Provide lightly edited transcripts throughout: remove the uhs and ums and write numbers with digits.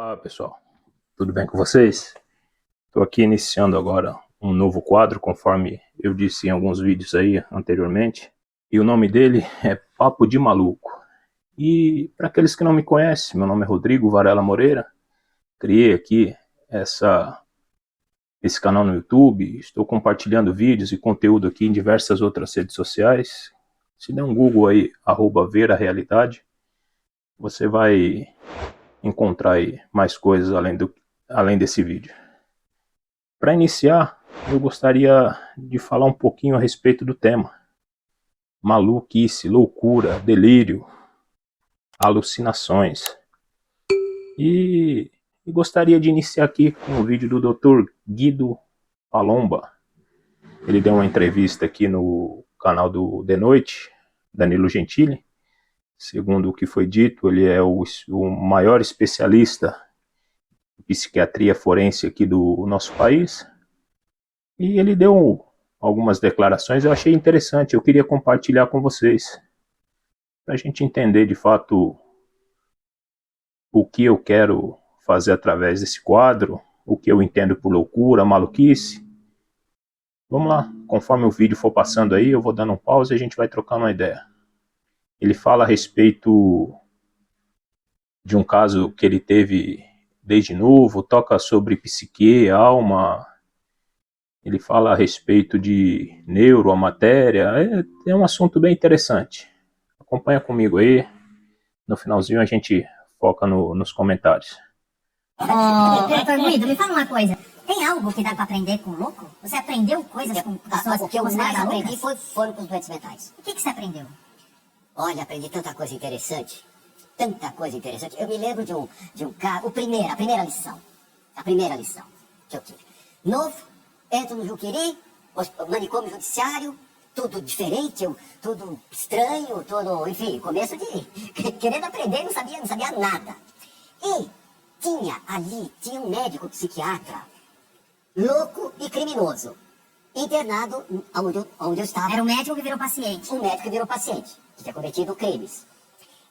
Olá pessoal, tudo bem com vocês? Estou aqui iniciando agora um novo quadro, conforme eu disse em alguns vídeos aí anteriormente. E o nome dele é Papo de Maluco. E para aqueles que não me conhecem, meu nome é Rodrigo Varela Moreira. Criei aqui esse canal no YouTube, estou compartilhando vídeos e conteúdo aqui em diversas outras redes sociais. Se der um Google aí, @VeraRealidade, você vai encontrar aí mais coisas além desse vídeo. Para iniciar, eu gostaria de falar um pouquinho a respeito do tema. Maluquice, loucura, delírio, alucinações. E gostaria de iniciar aqui com o vídeo do Dr. Guido Palomba. Ele deu uma entrevista aqui no canal do De Noite, Danilo Gentili. Segundo o que foi dito, ele é o maior especialista em psiquiatria forense aqui do nosso país. E ele deu algumas declarações, eu achei interessante, eu queria compartilhar com vocês, para a gente entender de fato o que eu quero fazer através desse quadro, o que eu entendo por loucura, maluquice. Vamos lá, conforme o vídeo for passando aí, eu vou dando um pause e a gente vai trocando uma ideia. Ele fala a respeito de um caso que ele teve desde novo, toca sobre psique, alma. Ele fala a respeito de neuro, a matéria, é um assunto bem interessante. Acompanha comigo aí, no finalzinho a gente foca nos comentários. Doutor Guido, me fala uma coisa, tem algo que dá pra aprender com o louco? Você aprendeu coisas com pessoas? O que eu mais consideradas aprendi loucas? foram com os doentes mentais. O que você aprendeu? Olha, aprendi tanta coisa interessante. Tanta coisa interessante. Eu me lembro de um caso, a primeira lição. A primeira lição que eu tive. Novo, entro no Juqueri, manicômio judiciário, tudo diferente, tudo estranho, tudo, enfim, começo de querendo aprender, não sabia nada. E tinha um médico psiquiatra, louco e criminoso, internado onde eu estava. Era o médico que virou paciente. Um médico que virou paciente, que tinha cometido crimes.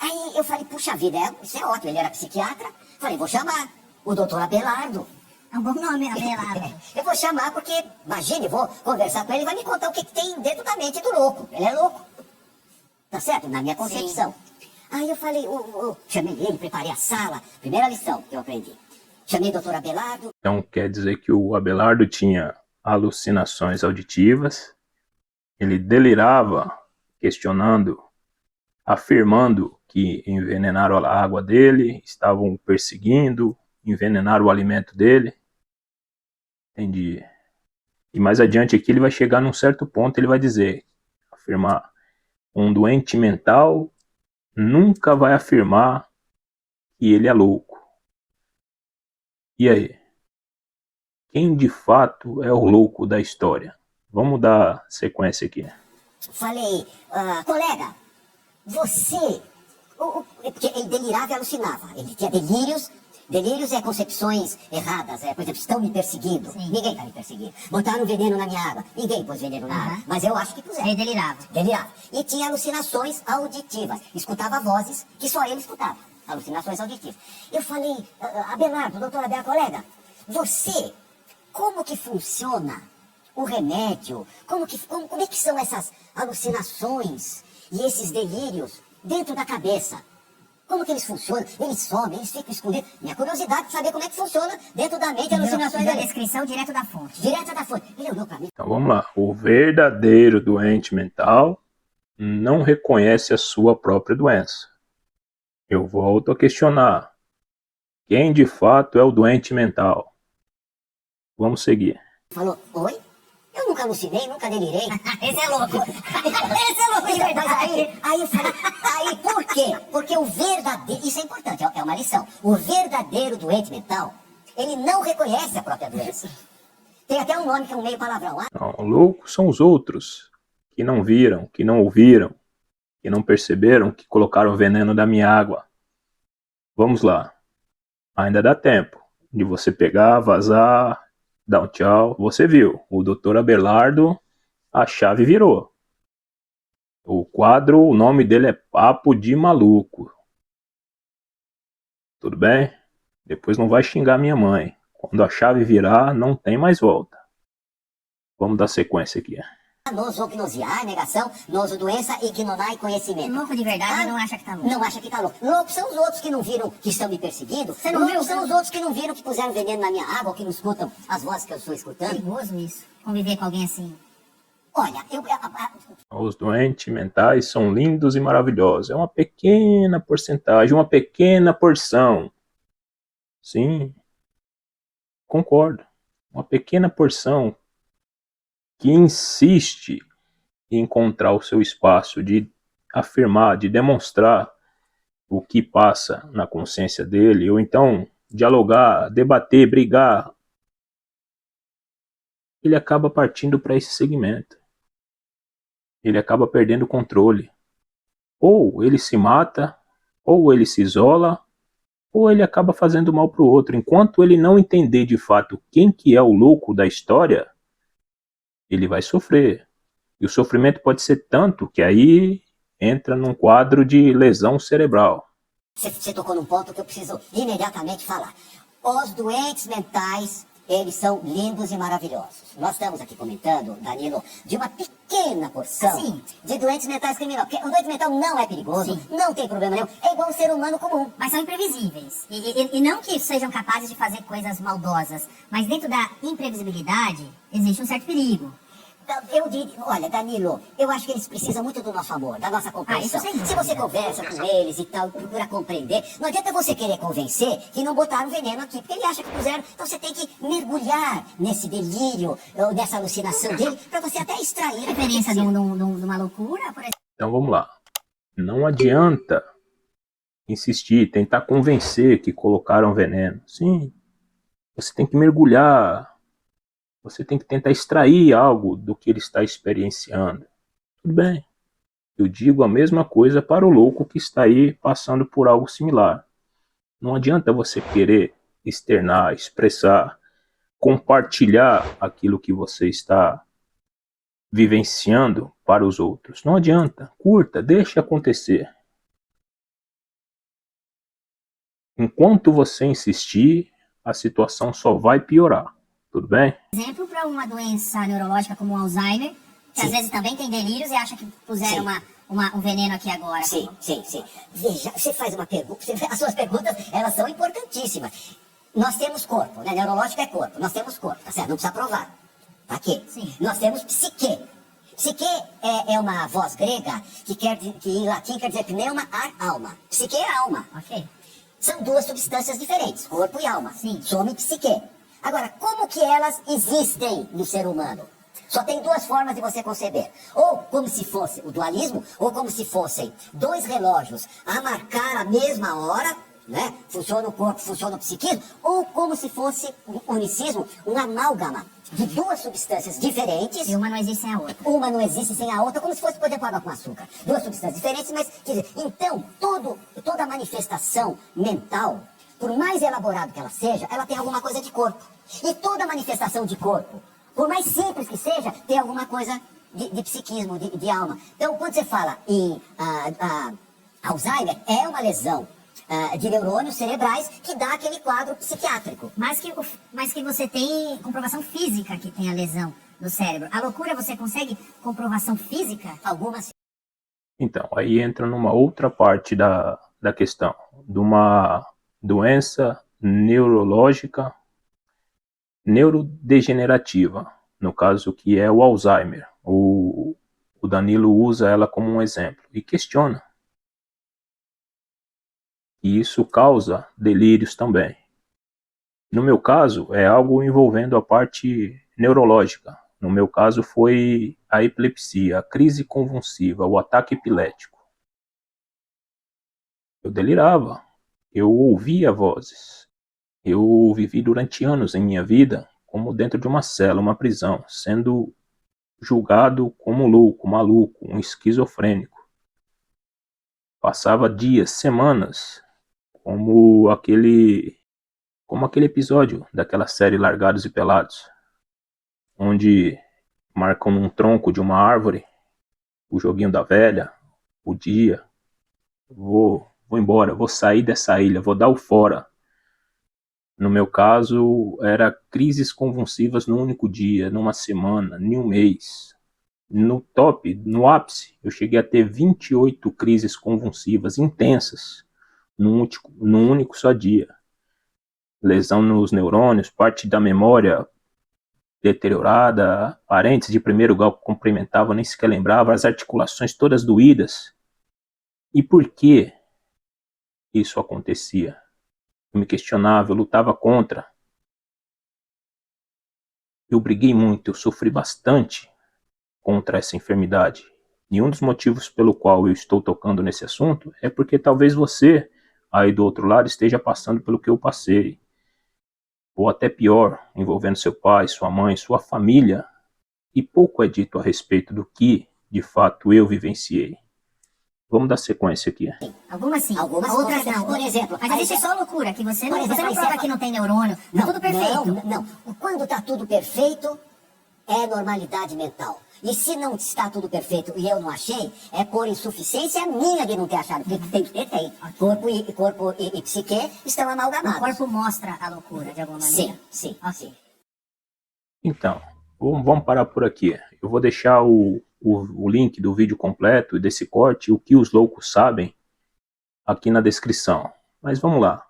Aí eu falei, puxa vida, isso é ótimo, ele era psiquiatra. Falei, vou chamar o doutor Abelardo. É um bom nome, Abelardo. Eu vou chamar porque, imagine, vou conversar com ele, ele vai me contar o que tem dentro da mente do louco. Ele é louco. Tá certo? Na minha concepção. Aí eu falei, chamei ele, preparei a sala. Primeira lição que eu aprendi. Chamei o doutor Abelardo. Então quer dizer que o Abelardo tinha alucinações auditivas, ele delirava, questionando, afirmando que envenenaram a água dele, estavam perseguindo, envenenaram o alimento dele. Entendi. E mais adiante aqui ele vai chegar num certo ponto, ele vai dizer, afirmar, um doente mental nunca vai afirmar que ele é louco. E aí? Quem de fato é o louco da história? Vamos dar sequência aqui. Falei, colega, você... Porque ele delirava e alucinava. Ele tinha delírios. Delírios é concepções erradas. Por exemplo, estão me perseguindo. Sim. Ninguém está me perseguindo. Botaram veneno na minha água. Ninguém pôs veneno na água. Mas eu acho que puseram. Ele delirava. Delirava. E tinha alucinações auditivas. Escutava vozes que só ele escutava. Alucinações auditivas. Eu falei, Abelardo, doutor Abelardo, colega, você, como que funciona o remédio? Como é que são essas alucinações e esses delírios dentro da cabeça? Como que eles funcionam? Eles somem, eles ficam escondidos. Minha curiosidade de saber como é que funciona dentro da mente alucinações Da dele. descrição direto da fonte. Direto da fonte. Ele olhou pra mim. Então vamos lá. O verdadeiro doente mental não reconhece a sua própria doença. Eu volto a questionar. Quem de fato é o doente mental? Vamos seguir. Falou, oi? Eu nunca alucinei, nunca delirei. Esse é louco. Esse é louco de Mas verdade. aí eu falei, por quê? Porque o verdadeiro, isso é importante, é uma lição. O verdadeiro doente mental, ele não reconhece a própria doença. Tem até um nome que é um meio palavrão. Não, loucos são os outros, que não viram, que não ouviram, que não perceberam, que colocaram veneno na minha água. Vamos lá. Ainda dá tempo de você pegar, vazar, dar um tchau. Você viu, o Dr. Abelardo, a chave virou. O quadro, o nome dele é Papo de Maluco. Tudo bem? Depois não vai xingar minha mãe. Quando a chave virar, não tem mais volta. Vamos dar sequência aqui. Nosognosear, negação, nosodoença, ignorar e conhecimento. Louco de verdade não acha que tá louco. Não acha que tá louco. Loucos são os outros que não viram que estão me perseguindo. Você não Loucos viu? são os outros que não viram que puseram veneno na minha água ou que não escutam as vozes que eu estou escutando. Perigoso isso, conviver com alguém assim. Olha, Os doentes mentais são lindos e maravilhosos. É uma pequena porcentagem, uma pequena porção. Sim, concordo. Uma pequena porção que insiste em encontrar o seu espaço, de afirmar, de demonstrar o que passa na consciência dele, ou então dialogar, debater, brigar, ele acaba partindo para esse segmento. Ele acaba perdendo o controle. Ou ele se mata, ou ele se isola, ou ele acaba fazendo mal para o outro. Enquanto ele não entender de fato quem que é o louco da história, ele vai sofrer. E o sofrimento pode ser tanto que aí entra num quadro de lesão cerebral. você tocou num ponto que eu preciso imediatamente falar. Os doentes mentais, eles são lindos e maravilhosos. Nós estamos aqui comentando, Danilo, de uma pequena porção Sim. de doentes mentais criminosos. Porque o doente mental não é perigoso, Sim. não tem problema nenhum, é igual um ser humano comum. Mas são imprevisíveis. E não que sejam capazes de fazer coisas maldosas, mas dentro da imprevisibilidade existe um certo perigo. Eu diria, olha, Danilo, eu acho que eles precisam muito do nosso amor, da nossa compreensão. isso sem dúvida. Se você conversa com eles e tal, procura compreender, não adianta você querer convencer que não botaram veneno aqui, porque ele acha que puseram. Então você tem que mergulhar nesse delírio, ou nessa alucinação dele, para você até extrair A diferença de uma loucura, por exemplo. Então vamos lá. Não adianta insistir, tentar convencer que colocaram veneno. Sim, você tem que mergulhar. Você tem que tentar extrair algo do que ele está experienciando. Tudo bem. Eu digo a mesma coisa para o louco que está aí passando por algo similar. Não adianta você querer externar, expressar, compartilhar aquilo que você está vivenciando para os outros. Não adianta. Curta, deixe acontecer. Enquanto você insistir, a situação só vai piorar. Tudo bem? Exemplo para uma doença neurológica como o Alzheimer, que Sim. às vezes também tem delírios e acha que puseram Sim. um veneno aqui agora. Sim. Veja, você faz uma pergunta, as suas perguntas, elas são importantíssimas. Nós temos corpo, né? Neurológico é corpo, nós temos corpo, tá certo? Não precisa provar. Tá aqui. Sim. Nós temos psique. Psique é uma voz grega que em latim quer dizer pneuma, ar, alma. Psique é alma. Ok. São duas substâncias diferentes, corpo e alma. Sim. Some psique. Agora, como que elas existem no ser humano? Só tem duas formas de você conceber. Ou como se fosse o dualismo, ou como se fossem dois relógios a marcar a mesma hora, né? Funciona o corpo, funciona o psiquismo, ou como se fosse um unicismo, um amálgama de duas substâncias diferentes. E uma não existe sem a outra. Uma não existe sem a outra, como se fosse, por exemplo, água com açúcar. Duas substâncias diferentes, mas, quer dizer, então, toda manifestação mental, por mais elaborado que ela seja, ela tem alguma coisa de corpo. E toda manifestação de corpo, por mais simples que seja, tem alguma coisa de psiquismo, de alma. Então, quando você fala em Alzheimer, é uma lesão de neurônios cerebrais que dá aquele quadro psiquiátrico. Mas que você tem comprovação física que tem a lesão do cérebro. A loucura você consegue comprovação física? Algumas. Então, aí entra numa outra parte da questão, de uma doença neurológica, neurodegenerativa, no caso que é o Alzheimer. O Danilo usa ela como um exemplo e questiona. E isso causa delírios também. No meu caso, é algo envolvendo a parte neurológica. No meu caso foi a epilepsia, a crise convulsiva, o ataque epilético. Eu delirava, eu ouvia vozes. Eu vivi durante anos em minha vida como dentro de uma cela, uma prisão, sendo julgado como louco, maluco, um esquizofrênico. Passava dias, semanas, como aquele episódio daquela série Largados e Pelados, onde marcam num tronco de uma árvore o joguinho da velha, o dia, vou embora, vou sair dessa ilha, vou dar o fora. No meu caso, era crises convulsivas num único dia, numa semana, em um mês. No top, no ápice, eu cheguei a ter 28 crises convulsivas intensas num único só dia. Lesão nos neurônios, parte da memória deteriorada, parentes de primeiro grau que cumprimentavam, nem sequer lembrava, as articulações todas doídas. E por que isso acontecia? Eu me questionava, eu lutava contra. Eu briguei muito, eu sofri bastante contra essa enfermidade. E um dos motivos pelo qual eu estou tocando nesse assunto é porque talvez você, aí do outro lado, esteja passando pelo que eu passei. Ou até pior, envolvendo seu pai, sua mãe, sua família. E pouco é dito a respeito do que, de fato, eu vivenciei. Vamos dar sequência aqui. Algumas sim, Algumas outras coisas, não. por exemplo, Mas existe só loucura, que você não exemplo, prova que não tem neurônio. Tá tudo perfeito. Não. Quando está tudo perfeito, é normalidade mental. E se não está tudo perfeito e eu não achei, é por insuficiência minha de não ter achado. Porque tem que ter, tem. Corpo e psique estão amalgamados. O corpo mostra a loucura, de alguma maneira. Sim. Ok. Então, vamos parar por aqui. Eu vou deixar o link do vídeo completo e desse corte, o que os loucos sabem, aqui na descrição. Mas vamos lá.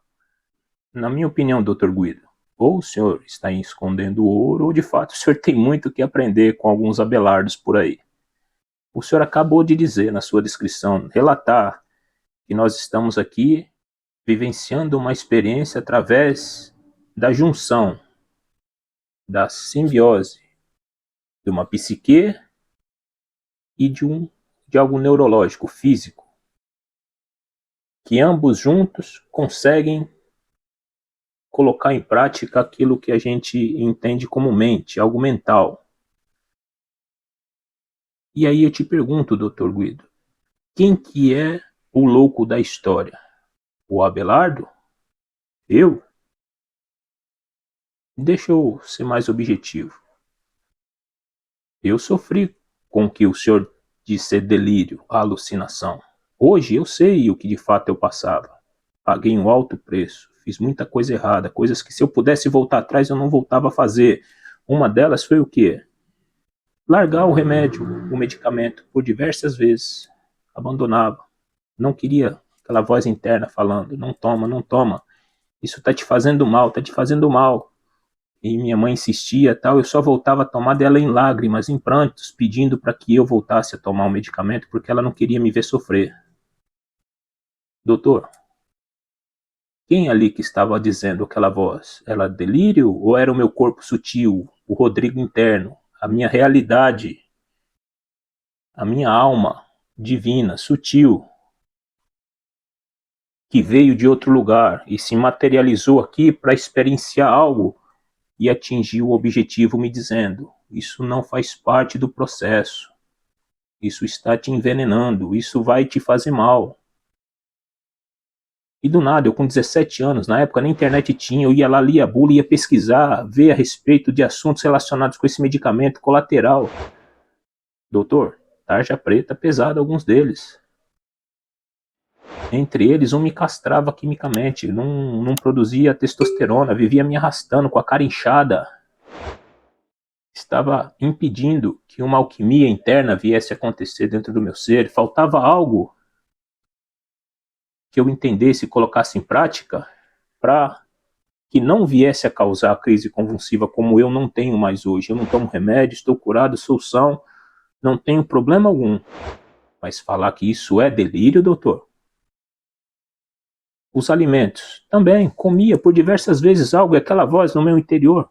Na minha opinião, Dr. Guido, ou o senhor está escondendo ouro, ou de fato o senhor tem muito que aprender com alguns abelardos por aí. O senhor acabou de dizer na sua descrição, relatar que nós estamos aqui vivenciando uma experiência através da junção, da simbiose de uma psique e de algo neurológico, físico, que ambos juntos conseguem colocar em prática aquilo que a gente entende como mente, algo mental. E aí eu te pergunto, Dr. Guido, quem que é o louco da história? O Abelardo? Eu? Deixa eu ser mais objetivo. Eu sofri com o que o senhor disse ser delírio, alucinação. Hoje eu sei o que de fato eu passava. Paguei um alto preço, fiz muita coisa errada, coisas que se eu pudesse voltar atrás eu não voltava a fazer. Uma delas foi o quê? Largar o remédio, o medicamento, por diversas vezes. Abandonava. Não queria aquela voz interna falando, não toma, não toma. Isso tá te fazendo mal, tá te fazendo mal. E minha mãe insistia, tal, eu só voltava a tomar dela em lágrimas, em prantos, pedindo para que eu voltasse a tomar o medicamento, porque ela não queria me ver sofrer. Doutor, quem ali que estava dizendo aquela voz? Era delírio ou era o meu corpo sutil, o Rodrigo interno, a minha realidade, a minha alma divina, sutil, que veio de outro lugar e se materializou aqui para experienciar algo e atingir o objetivo me dizendo: isso não faz parte do processo, isso está te envenenando, isso vai te fazer mal. E do nada, eu com 17 anos, na época na internet tinha, eu ia lá, lia a bula, ia pesquisar, ver a respeito de assuntos relacionados com esse medicamento colateral. Doutor, tarja preta pesada alguns deles. Entre eles, um me castrava quimicamente, não produzia testosterona, vivia me arrastando com a cara inchada. Estava impedindo que uma alquimia interna viesse a acontecer dentro do meu ser. Faltava algo que eu entendesse e colocasse em prática para que não viesse a causar a crise convulsiva como eu não tenho mais hoje. Eu não tomo remédio, estou curado, sou são, não tenho problema algum. Mas falar que isso é delírio, doutor? Os alimentos. Também comia por diversas vezes algo e aquela voz no meu interior.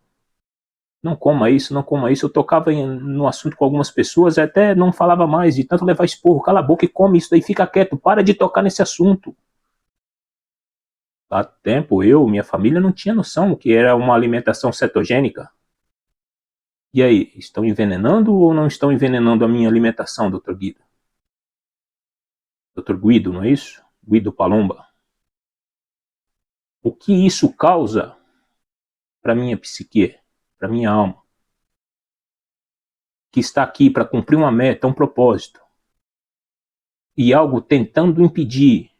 Não coma isso, não coma isso. Eu tocava no assunto com algumas pessoas e até não falava mais de tanto levar esporro. Cala a boca e come isso daí, fica quieto, para de tocar nesse assunto. Há tempo eu, minha família não tinha noção que era uma alimentação cetogênica. E aí, estão envenenando ou não estão envenenando a minha alimentação, Dr. Guido? Dr. Guido, não é isso? Guido Palomba. O que isso causa para minha psique, para minha alma? Que está aqui para cumprir uma meta, um propósito. E algo tentando impedir.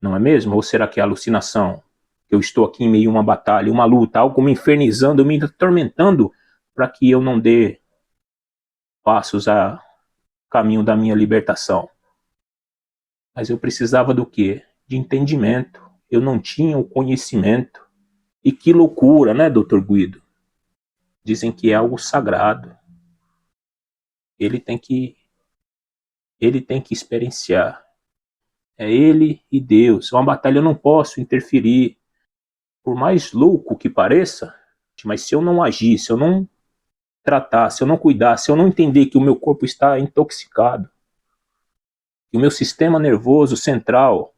Não é mesmo? Ou será que é alucinação? Eu estou aqui em meio a uma batalha, uma luta, algo me infernizando, me atormentando, para que eu não dê passos a caminho da minha libertação. Mas eu precisava do quê? De entendimento. Eu não tinha o conhecimento. E que loucura, né, Dr. Guido? Dizem que é algo sagrado. Ele tem que experienciar. É ele e Deus. É uma batalha, eu não posso interferir. Por mais louco que pareça, mas se eu não agir, se eu não tratar, se eu não cuidar, se eu não entender que o meu corpo está intoxicado, que o meu sistema nervoso central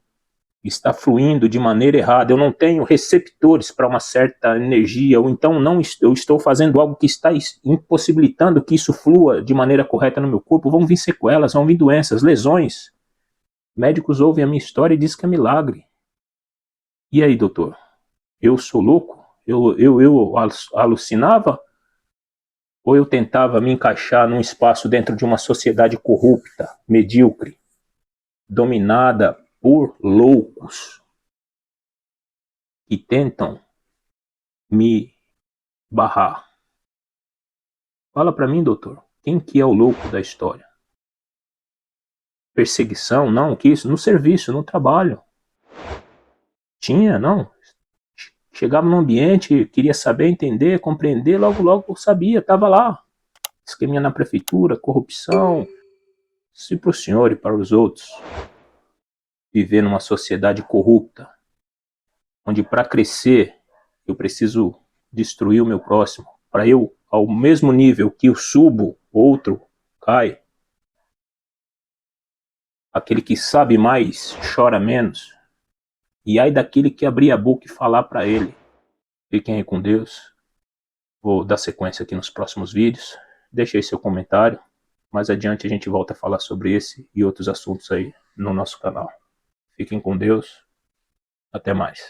está fluindo de maneira errada, eu não tenho receptores para uma certa energia, ou então eu estou fazendo algo que está impossibilitando que isso flua de maneira correta no meu corpo, vão vir sequelas, vão vir doenças, lesões. Médicos ouvem a minha história e dizem que é milagre. E aí, doutor? Eu sou louco? Eu alucinava? Ou eu tentava me encaixar num espaço dentro de uma sociedade corrupta, medíocre, dominada por loucos que tentam me barrar? Fala pra mim, doutor, quem que é o louco da história? Perseguição? Não, que isso? No serviço, no trabalho. Tinha, não. Chegava no ambiente, queria saber, entender, compreender, logo eu sabia, estava lá. Esqueminha na prefeitura, corrupção. Se para o senhor e para os outros viver numa sociedade corrupta, onde para crescer eu preciso destruir o meu próximo, para eu, ao mesmo nível que eu subo, outro cai. Aquele que sabe mais chora menos. E ai daquele que abrir a boca e falar para ele. Fiquem aí com Deus. Vou dar sequência aqui nos próximos vídeos. Deixe aí seu comentário. Mais adiante a gente volta a falar sobre esse e outros assuntos aí no nosso canal. Fiquem com Deus. Até mais.